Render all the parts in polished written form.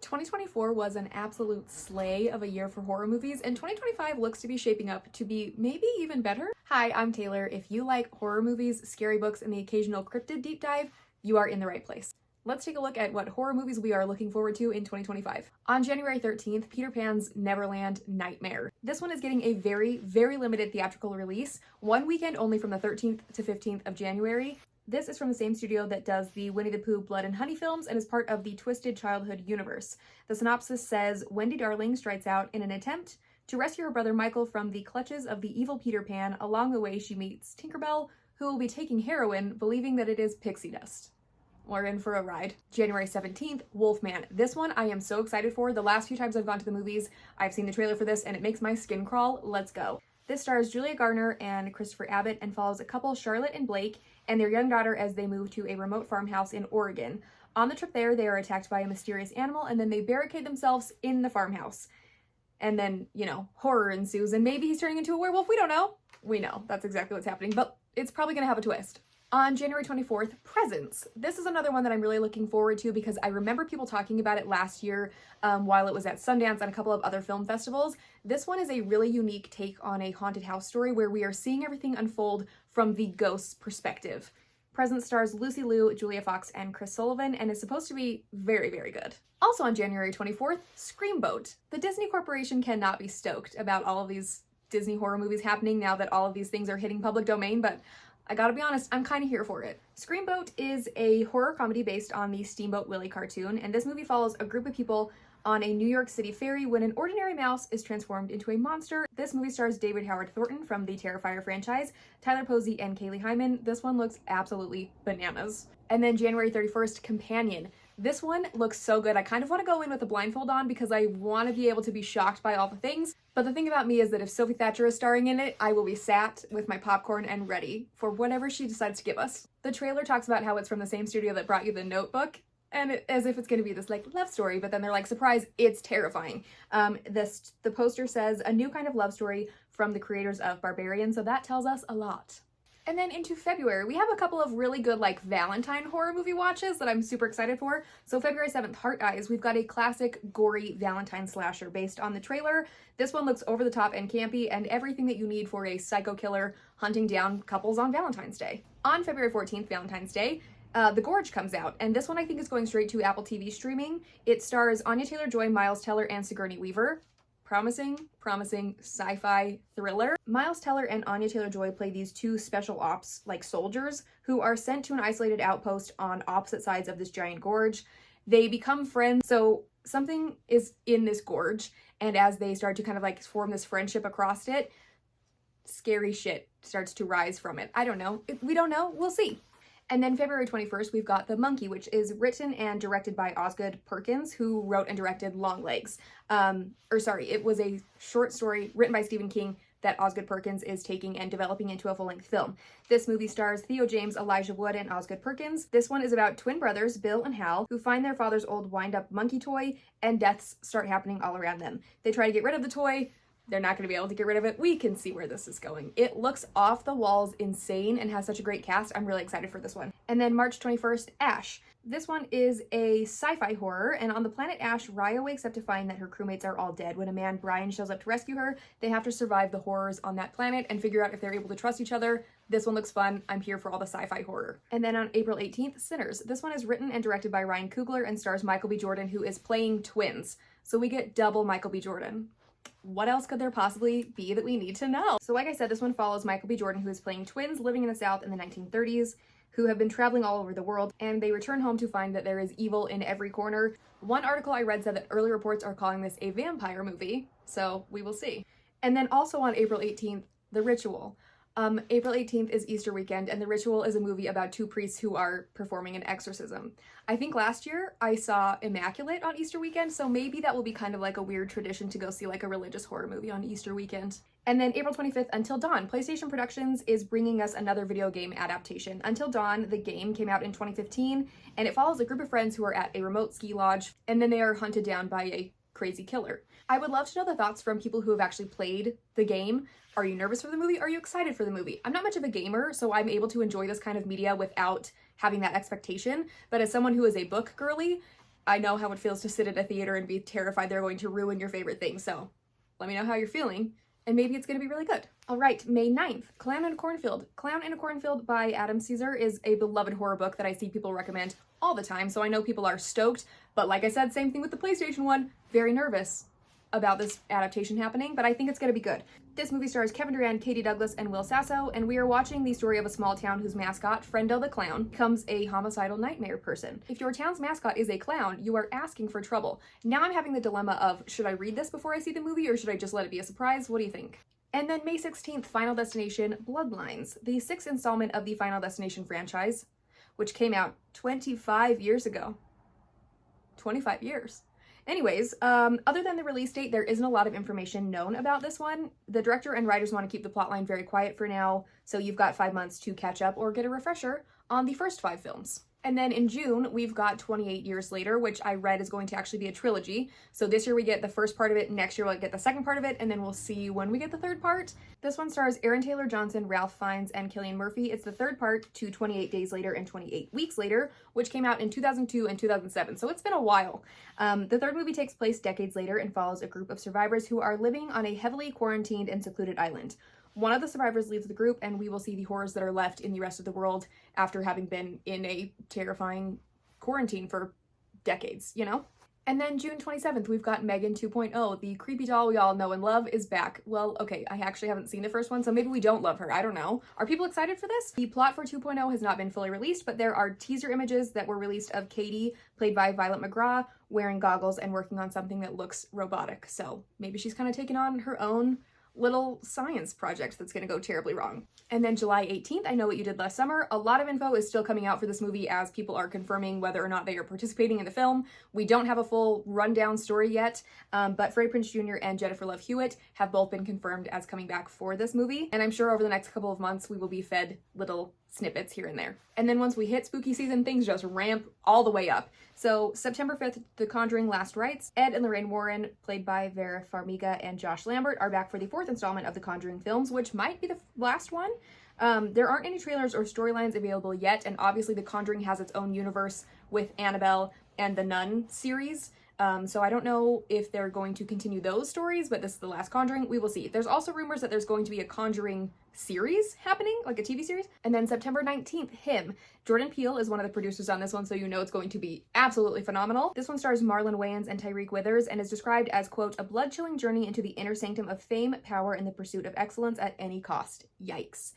2024 was an absolute slay of a year for horror movies, and 2025 looks to be shaping up to be maybe even better. Hi, I'm Taylor. If you like horror movies, scary books, and the occasional cryptid deep dive, you are in the right place. Let's take a look at what horror movies we are looking forward to in 2025. On January 13th, Peter Pan's Neverland Nightmare. This one is getting a very, very limited theatrical release, one weekend only from the 13th to 15th of January. This is from the same studio that does the Winnie the Pooh Blood and Honey films and is part of the Twisted Childhood universe. The synopsis says, Wendy Darling strikes out in an attempt to rescue her brother Michael from the clutches of the evil Peter Pan. Along the way, she meets Tinkerbell, who will be taking heroin, believing that it is pixie dust. We're in for a ride. January 17th, Wolfman. This one I am so excited for. The last few times I've gone to the movies, I've seen the trailer for this and it makes my skin crawl. Let's go. This stars Julia Garner and Christopher Abbott and follows a couple, Charlotte and Blake, and their young daughter as they move to a remote farmhouse in Oregon. On the trip there, they are attacked by a mysterious animal and then they barricade themselves in the farmhouse. And then, horror ensues and maybe he's turning into a werewolf. We don't know. We know that's exactly what's happening, but it's probably gonna have a twist. On January 24th, Presents. This is another one that I'm really looking forward to because I remember people talking about it last year while it was at Sundance and a couple of other film festivals. This one is a really unique take on a haunted house story where we are seeing everything unfold from the ghost's perspective. Presents stars Lucy Liu, Julia Fox, and Chris Sullivan and is supposed to be very, very good. Also on January 24th, Screamboat. The Disney Corporation cannot be stoked about all of these Disney horror movies happening now that all of these things are hitting public domain, but I gotta be honest, I'm kind of here for it. Screamboat is a horror comedy based on the Steamboat Willie cartoon, and this movie follows a group of people on a New York City ferry when an ordinary mouse is transformed into a monster. This movie stars David Howard Thornton from the Terrifier franchise, Tyler Posey, and Kaylee Hyman. This one looks absolutely bananas. And then January 31st, Companion. This one looks so good. I kind of want to go in with a blindfold on because I want to be able to be shocked by all the things. But the thing about me is that if Sophie Thatcher is starring in it, I will be sat with my popcorn and ready for whatever she decides to give us. The trailer talks about how it's from the same studio that brought you The Notebook, and as if it's going to be this love story, but then they're like, surprise, it's terrifying. The poster says a new kind of love story from the creators of Barbarian, so that tells us a lot. And then into February, we have a couple of really good Valentine horror movie watches that I'm super excited for. So February 7th, Heart Eyes. We've got a classic gory Valentine slasher based on the trailer. This one looks over the top and campy and everything that you need for a psycho killer hunting down couples on Valentine's Day. On February 14th, Valentine's Day, The Gorge comes out, and this one I think is going straight to Apple TV streaming. It stars Anya Taylor-Joy, Miles Teller, and Sigourney Weaver. Promising sci-fi thriller. Miles Teller and Anya Taylor-Joy play these two special ops, soldiers, who are sent to an isolated outpost on opposite sides of this giant gorge. They become friends, so something is in this gorge, and as they start to form this friendship across it, scary shit starts to rise from it. I don't know. We don't know. We'll see. And then February 21st, we've got The Monkey, which is written and directed by Osgood Perkins, who wrote and directed Longlegs. It was a short story written by Stephen King that Osgood Perkins is taking and developing into a full-length film. This movie stars Theo James, Elijah Wood, and Osgood Perkins. This one is about twin brothers, Bill and Hal, who find their father's old wind-up monkey toy, and deaths start happening all around them. They try to get rid of the toy. They're not going to be able to get rid of it. We can see where this is going. It looks off the walls insane and has such a great cast. I'm really excited for this one. And then March 21st, Ash. This one is a sci-fi horror, and on the planet Ash, Raya wakes up to find that her crewmates are all dead. When a man, Brian, shows up to rescue her, they have to survive the horrors on that planet and figure out if they're able to trust each other. This one looks fun. I'm here for all the sci-fi horror. And then on April 18th, Sinners. This one is written and directed by Ryan Coogler and stars Michael B. Jordan, who is playing twins. So we get double Michael B. Jordan. What else could there possibly be that we need to know? So like I said, this one follows Michael B. Jordan, who is playing twins living in the South in the 1930s, who have been traveling all over the world, and they return home to find that there is evil in every corner. One article I read said that early reports are calling this a vampire movie, so we will see. And then also on April 18th, The Ritual. April 18th is Easter weekend, and The Ritual is a movie about two priests who are performing an exorcism. I think last year I saw Immaculate on Easter weekend, so maybe that will be kind of a weird tradition to go see a religious horror movie on Easter weekend. And then April 25th, Until Dawn. PlayStation Productions is bringing us another video game adaptation. Until Dawn, the game, came out in 2015, and it follows a group of friends who are at a remote ski lodge, and then they are hunted down by a crazy killer. I would love to know the thoughts from people who have actually played the game. Are you nervous for the movie? Are you excited for the movie? I'm not much of a gamer, so I'm able to enjoy this kind of media without having that expectation. But as someone who is a book girly, I know how it feels to sit at a theater and be terrified they're going to ruin your favorite thing, so let me know how you're feeling, and maybe it's going to be really good. All right, May 9th, Clown in a Cornfield. Clown in a Cornfield by Adam Caesar is a beloved horror book that I see people recommend all the time, so I know people are stoked, but like I said, same thing with the PlayStation one, very nervous about this adaptation happening, but I think it's going to be good. This movie stars Kevin Durant, Katie Douglas, and Will Sasso, and we are watching the story of a small town whose mascot, Friendo the Clown, becomes a homicidal nightmare person. If your town's mascot is a clown, you are asking for trouble. Now I'm having the dilemma of, should I read this before I see the movie, or should I just let it be a surprise? What do you think? And then May 16th, Final Destination Bloodlines, the 6th installment of the Final Destination franchise, which came out 25 years ago. 25 years. Anyways, other than the release date, there isn't a lot of information known about this one. The director and writers want to keep the plotline very quiet for now, so you've got 5 months to catch up or get a refresher on the first 5 films. And then in June, we've got 28 Years Later, which I read is going to actually be a trilogy. So this year we get the first part of it, next year we'll get the second part of it, and then we'll see when we get the third part. This one stars Aaron Taylor Johnson, Ralph Fiennes, and Cillian Murphy. It's the third part to 28 Days Later and 28 Weeks Later, which came out in 2002 and 2007, so it's been a while. The third movie takes place decades later and follows a group of survivors who are living on a heavily quarantined and secluded island. One of the survivors leaves the group, and we will see the horrors that are left in the rest of the world after having been in a terrifying quarantine for decades, you know? And then June 27th, we've got Megan 2.0. The creepy doll we all know and love is back. Well, okay, I actually haven't seen the first one, so maybe we don't love her. I don't know. Are people excited for this? The plot for 2.0 has not been fully released, but there are teaser images that were released of Katie, played by Violet McGraw, wearing goggles and working on something that looks robotic. So maybe she's kind of taking on her own little science project that's going to go terribly wrong. And then July 18th, I Know What You Did Last Summer. A lot of info is still coming out for this movie as people are confirming whether or not they are participating in the film. We don't have a full rundown story yet, but Freddie Prinze Jr. and Jennifer Love Hewitt have both been confirmed as coming back for this movie. And I'm sure over the next couple of months, we will be fed little snippets here and there. And then once we hit spooky season, things just ramp all the way up. So September 5th, The Conjuring Last Rites. Ed and Lorraine Warren, played by Vera Farmiga and Josh Lambert, are back for the 4th installment of the Conjuring films, which might be the last one. There aren't any trailers or storylines available yet, and obviously The Conjuring has its own universe with Annabelle and the Nun series. So I don't know if they're going to continue those stories, but this is the last Conjuring. We will see. There's also rumors that there's going to be a Conjuring series happening, like a TV series. And then September 19th, Him. Jordan Peele is one of the producers on this one, so you know it's going to be absolutely phenomenal. This one stars Marlon Wayans and Tyreek Withers and is described as, quote, a blood-chilling journey into the inner sanctum of fame, power, and the pursuit of excellence at any cost. Yikes.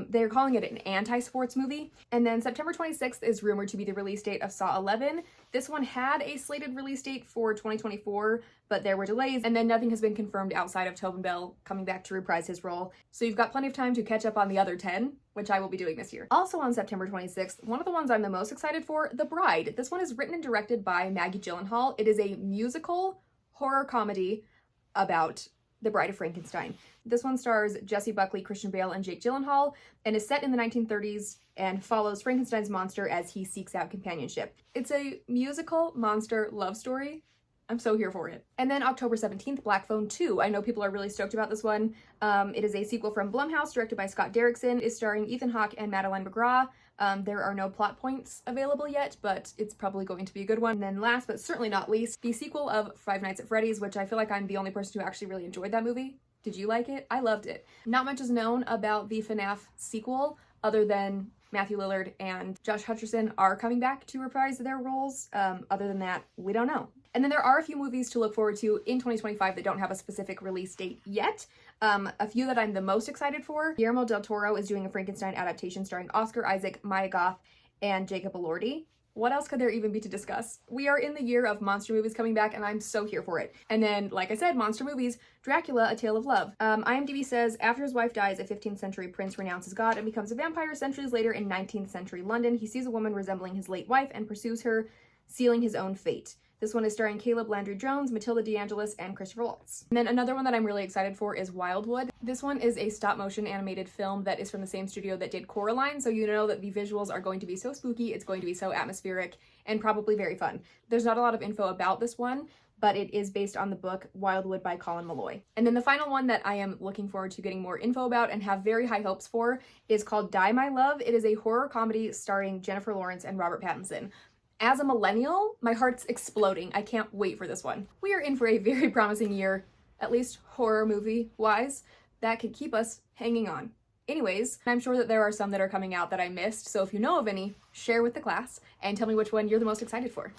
They're calling it an anti-sports movie. And then September 26th is rumored to be the release date of Saw 11. This one had a slated release date for 2024, but there were delays, and then nothing has been confirmed outside of Tobin Bell coming back to reprise his role. So you've got plenty of time to catch up on the other 10, which I will be doing this year. Also on September 26th, one of the ones I'm the most excited for, The Bride. This one is written and directed by Maggie Gyllenhaal. It is a musical horror comedy about The Bride of Frankenstein. This one stars Jessie Buckley, Christian Bale, and Jake Gyllenhaal, and is set in the 1930s and follows Frankenstein's monster as he seeks out companionship. It's a musical monster love story. I'm so here for it. And then October 17th, Black Phone 2. I know people are really stoked about this one. It is a sequel from Blumhouse, directed by Scott Derrickson. It's starring Ethan Hawke and Madeleine McGraw. There are no plot points available yet, but it's probably going to be a good one. And then last, but certainly not least, the sequel of Five Nights at Freddy's, which I feel like I'm the only person who actually really enjoyed that movie. Did you like it? I loved it. Not much is known about the FNAF sequel, other than Matthew Lillard and Josh Hutcherson are coming back to reprise their roles. Other than that, we don't know. And then there are a few movies to look forward to in 2025 that don't have a specific release date yet. A few that I'm the most excited for. Guillermo del Toro is doing a Frankenstein adaptation starring Oscar Isaac, Maya Goth, and Jacob Elordi. What else could there even be to discuss? We are in the year of monster movies coming back, and I'm so here for it. And then, like I said, monster movies, Dracula, A Tale of Love. IMDb says, after his wife dies, a 15th century prince renounces God and becomes a vampire. Centuries later in 19th century London, he sees a woman resembling his late wife and pursues her, sealing his own fate. This one is starring Caleb Landry Jones, Matilda DeAngelis, and Christopher Waltz. And then another one that I'm really excited for is Wildwood. This one is a stop-motion animated film that is from the same studio that did Coraline, so you know that the visuals are going to be so spooky, it's going to be so atmospheric, and probably very fun. There's not a lot of info about this one, but it is based on the book Wildwood by Colin Malloy. And then the final one that I am looking forward to getting more info about and have very high hopes for is called Die My Love. It is a horror comedy starring Jennifer Lawrence and Robert Pattinson. As a millennial, my heart's exploding. I can't wait for this one. We are in for a very promising year, at least horror movie-wise, that could keep us hanging on. Anyways, I'm sure that there are some that are coming out that I missed, so if you know of any, share with the class and tell me which one you're the most excited for.